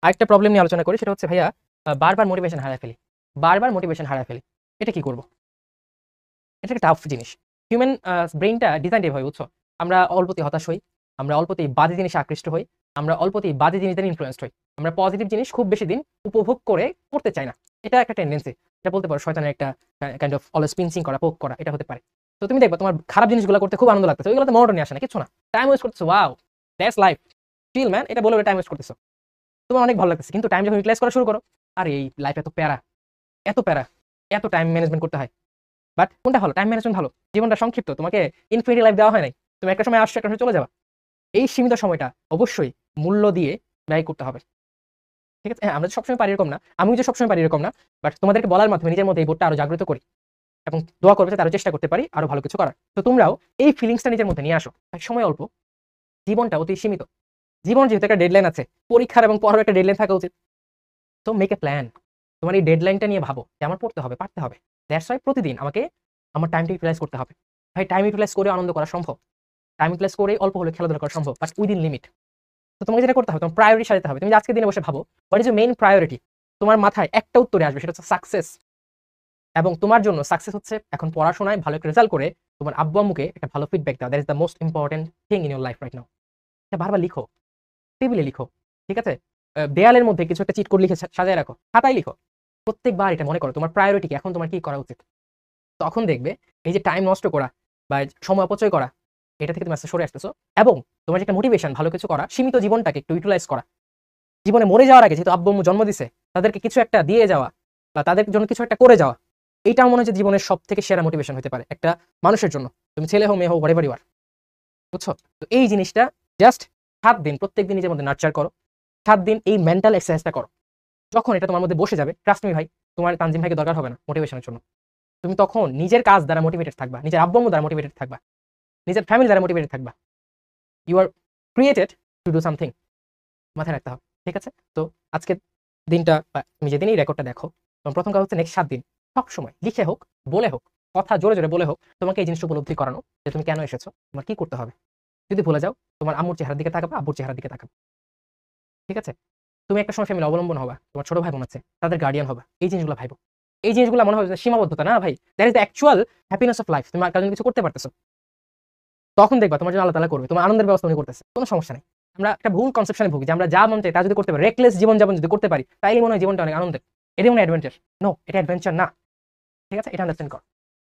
আরেকটা প্রবলেম নিয়ে আলোচনা করি, সেটা হচ্ছে ভাইয়া বারবার মোটিভেশন হারায় ফেলি, বারবার মোটিভেশন হারায় ফেলি। এটা কি করব? এটা একটা টাফ জিনিস। হিউম্যান ব্রেইনটা ডিজাইন এভাবে, বুঝছো? আমরা অল্পতেই হতাশ হই, আমরা অল্পতেই বাজে জিনিসে আকৃষ্ট হই, আমরা অল্পতেই বাজে জিনিসদের ইনফ্লুয়েন্সড হই। আমরা পজিটিভ জিনিস খুব বেশি দিন উপভোগ করে করতে চাই না। এটা একটা টেন্ডেন্সি। এটা বলতে পারো শয়তানের একটা কাইন্ড অফ অলওয়েজ পিঞ্চিং করা, পোক করা, এটা হতে পারে। তো তুমি দেখবা তোমার খারাপ জিনিসগুলো করতে খুব আনন্দ লাগতেছে, ওইগুলোতে মনোটনি আসে না, কিছু না। টাইম ওয়েস্ট করতেছো, wow that's life, chill man, এটা বলে টাইম ওয়েস্ট করতেছো। তোমার অনেক ভালো লাগতেছে, কিন্তু টাইম যখন ইউটিলাইজ করা শুরু করো, আর এই লাইফ এত প্যারা, এত প্যারা, এত টাইম ম্যানেজমেন্ট করতে হয়। বাট কোনটা ভালো? টাইম ম্যানেজমেন্ট ভালো। জীবনটা সংক্ষিপ্ত, তোমাকে ইনফিনিটি লাইফ দেওয়া হয় নাই। তুমি একটা সময় আসছো, একটা সময় চলে যাবা। এই সীমিত সময়টা অবশ্যই মূল্য দিয়ে ব্যয় করতে হবে। ঠিক আছে? হ্যাঁ, আমরা যে সবসময় পারি এরকম না, আমিও যে সবসময় পারি এরকম না। বাট তোমাদেরকে বলার মাধ্যমে নিজের মধ্যে এই বোধটা আরো জাগ্রত করি এবং দোয়া করবে যাতে আরো চেষ্টা করতে পারি আরো ভালো কিছু করার। তো তোমরাও এই ফিলিংসটা নিজের মধ্যে নিয়ে আসো। সময় অল্প, জীবনটা অতি সীমিত। জীবন যেহেতু একটা ডেডলাইন আছে, পরীক্ষার এবং পড়ার একটা ডেডলাইন থাকা উচিত। তো মেক এ প্ল্যান। তোমার এই ডেডলাইনটা নিয়ে ভাবো যে আমার পড়তে হবে, পারতে হবে। দ্যাটস ওয়াই প্রতিদিন আমাকে আমার টাইমটা ইউটিলাইজ করতে হবে। ভাই, টাইম ইউটিলাইজ করে আনন্দ করা সম্ভব, টাইম ইউটিলাইজ করে অল্প হলে খেলাধুলা করা সম্ভব, বাট উইদিন লিমিট। তো তোমাকে যেটা করতে হবে, তোমার প্রায়োরিটি সাজাতে হবে। তুমি যে আজকে দিনে বসে ভাবো what is your main priority, তোমার মাথায় একটা উত্তরে আসবে, সেটা হচ্ছে সাকসেস। এবং তোমার জন্য সাকসেস হচ্ছে এখন পড়াশোনায় ভালো একটা রেজাল্ট করে তোমার আব্বু আম্মুকে একটা ভালো ফিডব্যাক দেওয়া। That is the most important thing in your life right now. এটা বারবার লিখো, টেবিলে লিখো, ঠিক আছে? দেয়ালের মধ্যে কিছু একটা চিট কোড লিখে সাজায় রাখো, খাতায় লিখো। প্রত্যেকবার এটা মনে করো তোমার প্রায়োরিটি কি, এখন তোমার কি করা উচিত। তখন দেখবে এই যে টাইম নষ্ট করা বা সময় অপচয় করা, এটা থেকে তুমি আস্তে সরে আসতেছো। এবং তোমার যে একটা মোটিভেশন ভালো কিছু করা, সীমিত জীবনটাকে একটু ইউটিলাইজ করা। জীবনে মরে যাওয়ার আগে যেহেতু আব্বু আম্মু জন্ম দিছে, তাদেরকে কিছু একটা দিয়ে যাওয়া বা তাদের জন্য কিছু একটা করে যাওয়া, এইটাও মনে হচ্ছে জীবনের সব থেকে সেরা মোটিভেশন হতে পারে একটা মানুষের জন্য। তুমি ছেলে হো, মেয়ে হো, হোয়াটএভার ইউ আর, বুঝছো? তো এই জিনিসটা জাস্ট 7 দিন প্রত্যেকদিন নিজের মধ্যে নার্চার করো। 7 দিন এই মেন্টাল এক্সারসাইজটা করো। যখন এটা তোমার মধ্যে বসে যাবে, ট্রাস্ট মি ভাই, তোমার তানজিম ভাইকে দরকার হবে না মোটিভেশনের জন্য। তুমি তখন নিজের কাজ দ্বারা মোটিভেটেড থাকবা, নিজের আব্বু আম্মু দ্বারা মোটিভেটেড থাকবা, নিজের ফ্যামিলি দ্বারা মোটিভেটেড থাকবা। You are created to do something, মাথায় রাখতে হবে। ঠিক আছে? তো আজকের দিনটা বা তুমি যেদিনই রেকর্ডটা দেখো, তোমার প্রথম কাজ হচ্ছে নেক্সট 7 দিন সবসময় লিখে হোক, বলে হোক, কথা জোরে জোরে বলে হোক, তোমাকে এই জিনিসটা উপলব্ধি করানো যে তুমি কেন এসেছো, তোমার কি করতে হবে। যদি ভুলে যাও, তোমার আম্মুর চেহারার দিকে তাকাবা, আব্বুর চেহারার দিকে তাকাবা। ঠিক আছে? তুমি একটা সময় ফ্যামিলি অবলম্বন হবা, তোমার ছোট ভাই বোন আছে, তাদের গার্ডিয়ান হবা। এই জিনিসগুলো ভাইবো। এই জিনিসগুলো মনে হবে যে সীমাবদ্ধতা না ভাই, that is the actual happiness of life. তুমি কারো জন্য কিছু করতে পারতেছো, তখন দেখবা তোমার জন্য আল্লাহ তাআলা করবে, তোমার আনন্দের ব্যবস্থা উনি করতেছে, কোনো সমস্যা নেই। আমরা একটা ভুল কনসেপশনে ভুগি যে আমরা যা মন চাই তা যদি করতে পারি, রেকলেস জীবনযাপন যদি করতে পারি, তাইলে মনে হয় জীবনটা অনেক আনন্দের। এটাই মনে হয় অ্যাডভেঞ্চার। নো, এটা অ্যাডভেঞ্চার না। ঠিক আছে? এটা আন্ডারস্ট্যান্ড কর।